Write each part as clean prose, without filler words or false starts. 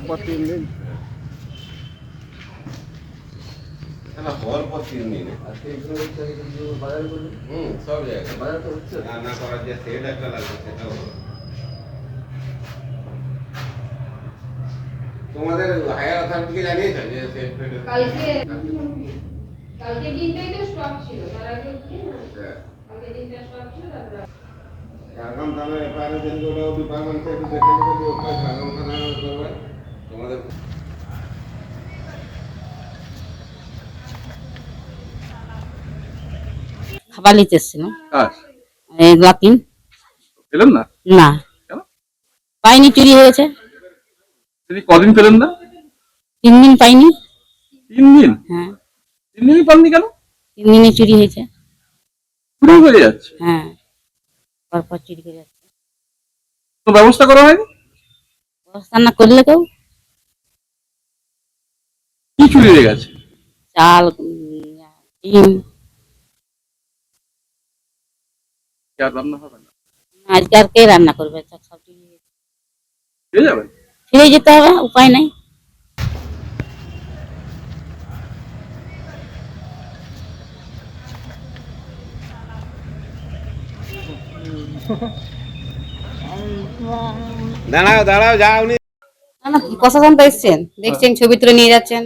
পর 3 দিন হওয়ার পর 3 দিন সব জায়গায় বাজার তো হচ্ছে রান্না করার যে সেট একটা লাগবে সেটাও তোমাদের হায়ার অথরিটিকে জানিয়েছো যে সেট কালকে দিনটাই তো স্টক ছিল তার আগে কি না কালকে দিনটা স্টক ছিল তারপর আগাম থানা এফআইআর দিন ওটাও ডিপার্টমেন্ট থেকে দেখে নেবে যে ওটা আগাম থানা করবে তোমাদের খাবার নিতে এসেছিলাম। কার লাপিন পেলেন না? না কেন? পাইনি, চুরি হয়েছে। তিনি কদিন পেলেন না? 3 দিন পাইনি। 3 দিন? হ্যাঁ 3 দিনই পাননি কেন? 3 দিনে চুরি হয়েছে। চুরি হয়ে যাচ্ছে, হ্যাঁ পরপর চুরি করে যাচ্ছে। তো ব্যবস্থা করা হয়নি? ব্যবস্থা না করলে কেউ কি চুরি হয়ে গেছে? চাল, ডিম। কি আর রান্না হবে না? আজকে আর কে রান্না করবে? সব চুরি হয়ে গেছে। পেয়ে যাবেন? ফিরে যেতে হবে, উপায় নাই। দাঁড়াও দাঁড়াও যাও উনি না না, প্রশাসন তো এসছেন, দেখছেন, ছবি তুলে নিয়ে যাচ্ছেন,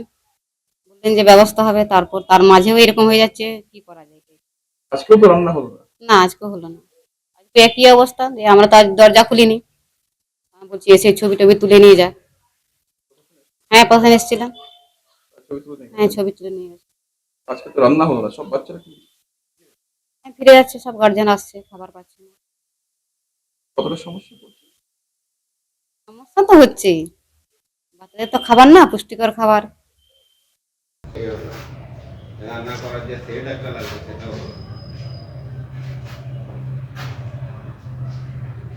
বললেন যে ব্যবস্থা হবে, তারপর তার মাঝেও এরকম হয়ে যাচ্ছে, কি করা যায়? আজকেও তো রান্না হলো না। না আজকে হলো না, আজকে একই অবস্থা যে আমরা তো আজ দরজা খুলিনি। আমি বলছি এসে ছবি টবি তুলে নিয়ে যা। হ্যাঁ প্রধান এসেছিলাম, ছবি তুলে নিয়ে হ্যাঁ ছবি তুলে নিয়ে গেছে। আজকে তো রান্না হলো না, সব বাচ্চারা কি হ্যাঁ ফিরে যাচ্ছে, সব গার্জেন আসছে, খাবার পাচ্ছে না। কতটা সমস্যা পড়ছে? সমস্যা তো হচ্ছেই, বাচ্চাদের তো খাবার না, পুষ্টিকর খাবার। রান্না করার যে সেট একটা লাগবে সেটাও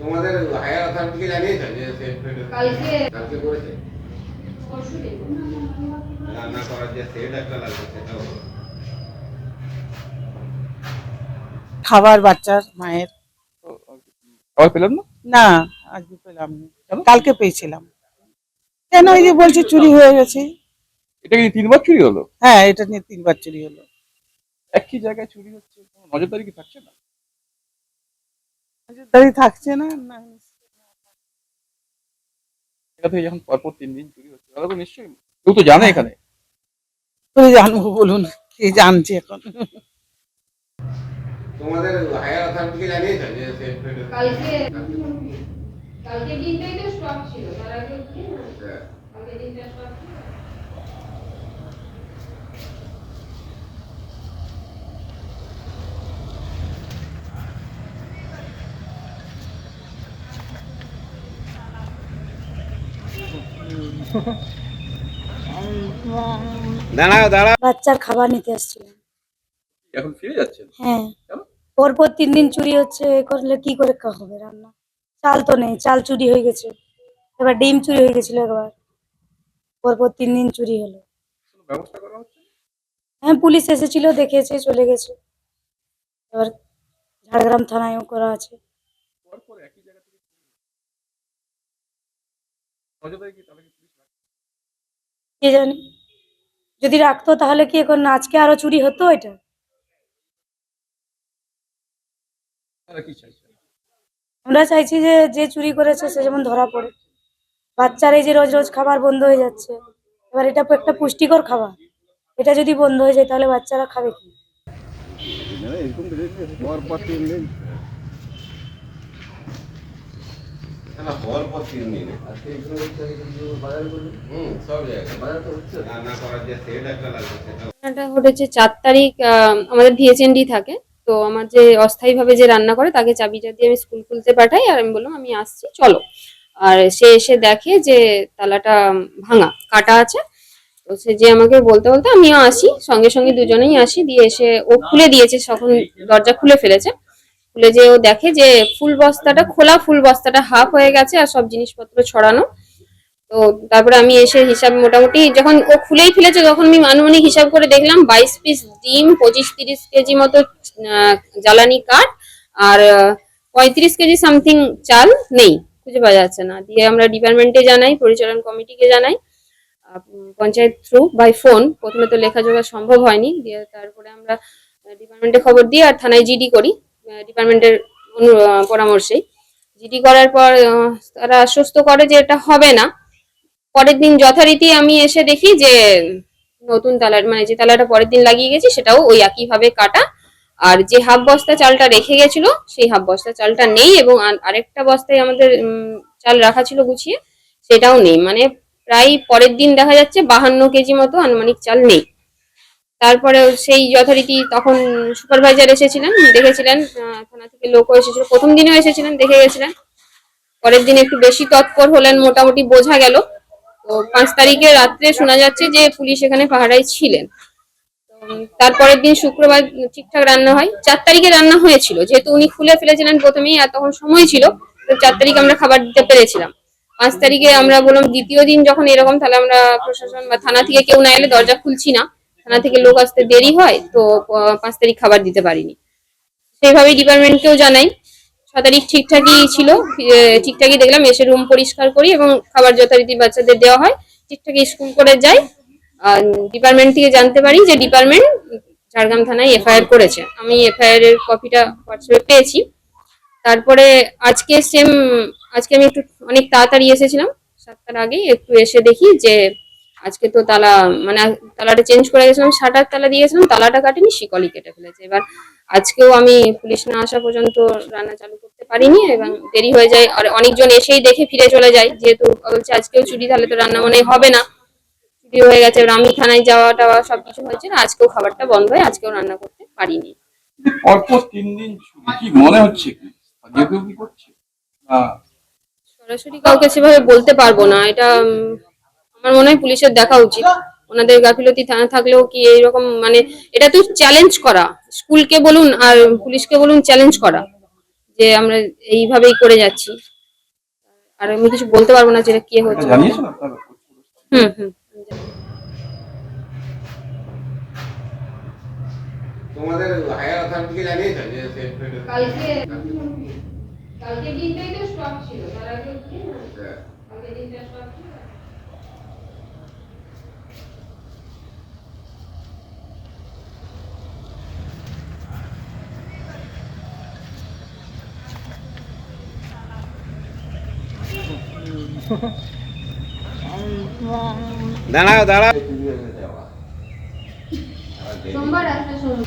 তোমাদের হায়ার অথরিটিকে জানিয়েছো যে সেট কালকে করেছে পরশু দিন রান্না করার যে সেট একটা লাগবে সেটাও খাবার বাচ্চার মায়ের খাবার পেলেন না? না আজকে পেলাম না, কালকে পেয়েছিলাম। কেন ওই যে বলছে চুরি হয়ে গেছে। এটা কি 3বার চুরি হলো? হ্যাঁ এটা নিয়ে 3বার চুরি হলো। একই জায়গায় চুরি হচ্ছে, কোনো নজরদারি কি থাকছে না? নজরদারি থাকছে না না এটা থেকে যখন পরপর 3 দিন চুরি হচ্ছে, তাহলে তো নিশ্চয়ই কেউ তো জানে এখানে। করে জানবো বলুন, কে জানছে এখন। তোমাদের হায়ার অথরিটিকে জানিয়েছো যে সেট কালকে দিনটাই তো স্টক ছিল তার আগে কি না কালকে দিনটা স্টক ছিল দাঁড়াও দাঁড়াও বাচ্চার খাবার নিতে আসছিলাম। এখন ফিরে যাচ্ছেন? হ্যাঁ কেন? পরপর 3 দিন চুরি হচ্ছে, এ করলে কি করে হবে রান্না? চাল তো নেই, চাল চুরি হয়ে গেছে, এবার ডিম চুরি হয়ে গেছিল একবার, পরপর 3 দিন চুরি হলো। কোনো ব্যবস্থা করা হচ্ছে? হ্যাঁ পুলিশ এসেছিল, দেখেছে, চলে গেছে। এবার ঝাড়গ্রাম থানায়ও করা আছে। পরপর একই জায়গা থেকে নজরদারি কি তাহলে কি পুলিশ রাখছে? কে জানি, যদি রাখতো তাহলে কি এখন আজকে আরো চুরি হতো? এটা তারা কি চাইছে? আমরা চাইছি যে যে চুরি করেছে সে যেমন ধরা পড়ে। বাচ্চার এই যে রোজ রোজ খাবার বন্ধ হয়ে যাচ্ছে, এবার এটা একটা পুষ্টিকর খাবার, এটা যদি বন্ধ হয়ে যায় তাহলে বাচ্চারা খাবে কি? পর 3 দিন হওয়ার পর 3 দিন সব জায়গায় বাজার তো হচ্ছে রান্না করার যে সেট একটা লাগবে সেটাও ঘটনাটা ঘটেছে 4 তারিখ। আমাদের ভিএচএনডি থাকে, তো আমার যে অস্থায়ীভাবে যে রান্না করে তাকে চাবিটা দিয়ে আমি স্কুল খুলতে পাঠাই, আর আমি বললাম আমি আসছি চলো। আর সে এসে দেখে যে তালাটা ভাঙা, কাটা আছে। তো সে যে আমাকে বলতে বলতে আমিও আসি, সঙ্গে সঙ্গে দুজনেই আসি, দিয়ে এসে ও খুলে দিয়েছে, তখন দরজা খুলে ফেলেছে। খুলে যে ও দেখে যে ফুল বস্তাটা খোলা, ফুল বস্তাটা হাফ হয়ে গেছে আর সব জিনিসপত্র ছড়ানো। তো তারপরে আমি এসে হিসাব মোটামুটি যখন ও খুলেই ফেলেছে তখন আমি আনুমানিক হিসাব করে দেখলাম 22 পিস ডিম, 25-30 কেজি মতো জ্বালানি কাঠ, আর 35 কেজি সামথিং চাল নেই, খুঁজে পাওয়া যাচ্ছে না। দিয়ে আমরা ডিপার্টমেন্টে জানাই, পরিচালন কমিটিকে জানাই, পঞ্চায়েত থ্রু বাই ফোন। প্রথমে তো লেখাজোখা সম্ভব হয়নি, দিয়ে তারপরে আমরা ডিপার্টমেন্টে খবর দিই আর থানায় জিডি করি ডিপার্টমেন্টের পরামর্শেই। জিডি করার পর তারা আশ্বস্ত করে যে এটা হবে না। পরের দিন যথারীতি আমি এসে দেখি যে নতুন তালা, মানে যে তালাটা পরের দিন লাগিয়ে গেছি সেটাও ওই একইভাবে কাটা, আর যে হাফ বস্তা চালটা রেখে গেছিল সেই হাফ বস্তা চালটা নেই, এবং আরেকটা বস্তায় আমাদের চাল রাখা ছিল গুছিয়ে, সেটাও নেই। মানে প্রায় পরের দিন দেখা যাচ্ছে 52 কেজি মতো আনুমানিক চাল নেই। তারপরে সেই যথারীতি তখন সুপারভাইজার এসেছিলেন, দেখেছিলেন, থানা থেকে লোকও এসেছিল, প্রথম দিনেও এসেছিলেন, দেখে গেছিলেন। পরের দিন একটু বেশি তৎপর হলেন, মোটামুটি বোঝা গেল। তো 5 তারিখে রাত্রে শোনা যাচ্ছে যে পুলিশ এখানে পাহারায় ছিলেন। তারপরের দিন শুক্রবার ঠিকঠাক রান্না হয়। 4 তারিখে রান্না হয়েছিল, যেহেতু উনি খুলে ফেলেছিলেন প্রথমেই আর তখন সময় ছিল, তো 4 তারিখে আমরা খাবার দিতে পেরেছিলাম। 5 তারিখে আমরা বললাম দ্বিতীয় দিন যখন এরকম, তাহলে আমরা প্রশাসন বা থানা থেকে কেউ না এলে দরজা খুলছি না, থানা থেকে লোক আসতে দেরি হয়, তো 5 তারিখ খাবার দিতে পারিনি। সেইভাবেই ডিপার্টমেন্টকেও জানাই। 6 তারিখ ঠিকঠাকই ছিল, ঠিকঠাকই দেখলাম, এসে রুম পরিষ্কার করি এবং খাবার যথারীতি বাচ্চাদের দেওয়া হয়, ঠিকঠাকই স্কুল করে যাই। আর ডিপার্টমেন্ট থেকে জানতে পারি যে ডিপার্টমেন্ট ঝাড়গ্রাম থানায় এফআইআর করেছে। আমি এফআইআর এর কপিটা হোয়াটসঅ্যাপে পেয়েছি। তারপরে আজকে আমি একটু অনেক তাড়াতাড়ি এসেছিলাম, 7টার আগেই একটু এসে দেখি যে আজকে তো তালাটা চেঞ্জ করে গেছিলাম, শাটার তালা দিয়ে গেছিলাম, তালাটা কাটেনি, শিকলই কেটে ফেলেছে। এবার আজকেও আমি পুলিশ না আসা পর্যন্ত রান্না চালু করতে পারিনি এবং দেরি হয়ে যায়, আর অনেকজন এসেই দেখে ফিরে চলে যায়, যেহেতু বলছে আজকেও চুরি, তাহলে তো রান্না মনে হবে না, চুরি হয়ে গেছে। এবার আমি থানায় যাওয়া টাওয়া সবকিছু হয়েছে, আজকেও খাবারটা বন্ধ হয়, আজকেও রান্না করতে পারিনি। পরপর 3 দিন ছুটি, কি মনে হচ্ছে কি যেহেতু কি করছে না? সরাসরি কাউকে সেভাবে বলতে পারবো না, এটা আমার মনে হয় পুলিশের দেখা উচিত। ওনাদের গাফিলতি থাকলেও কি এইরকম, মানে এটা তো চ্যালেঞ্জ করা, স্কুলকে বলুন আর পুলিশকে বলুন, চ্যালেঞ্জ করা যে আমরা এইভাবেই করে যাচ্ছি। আর আমি কিছু বলতে পারবো না যেটা কি এটা হচ্ছে। জানিয়েছেন আপনারা? হুম। তোমাদের হায়ার অথরিটিকে জানিয়েছেন যে সেফ ফেড- কালকে দিনটাই তো স্টক ছিল, তার আগে কি না? হ্যাঁ। কালকে দিনটা স্টক ছিল। দাঁড়াও দাঁড়াও। সোমবার একটা সোমবার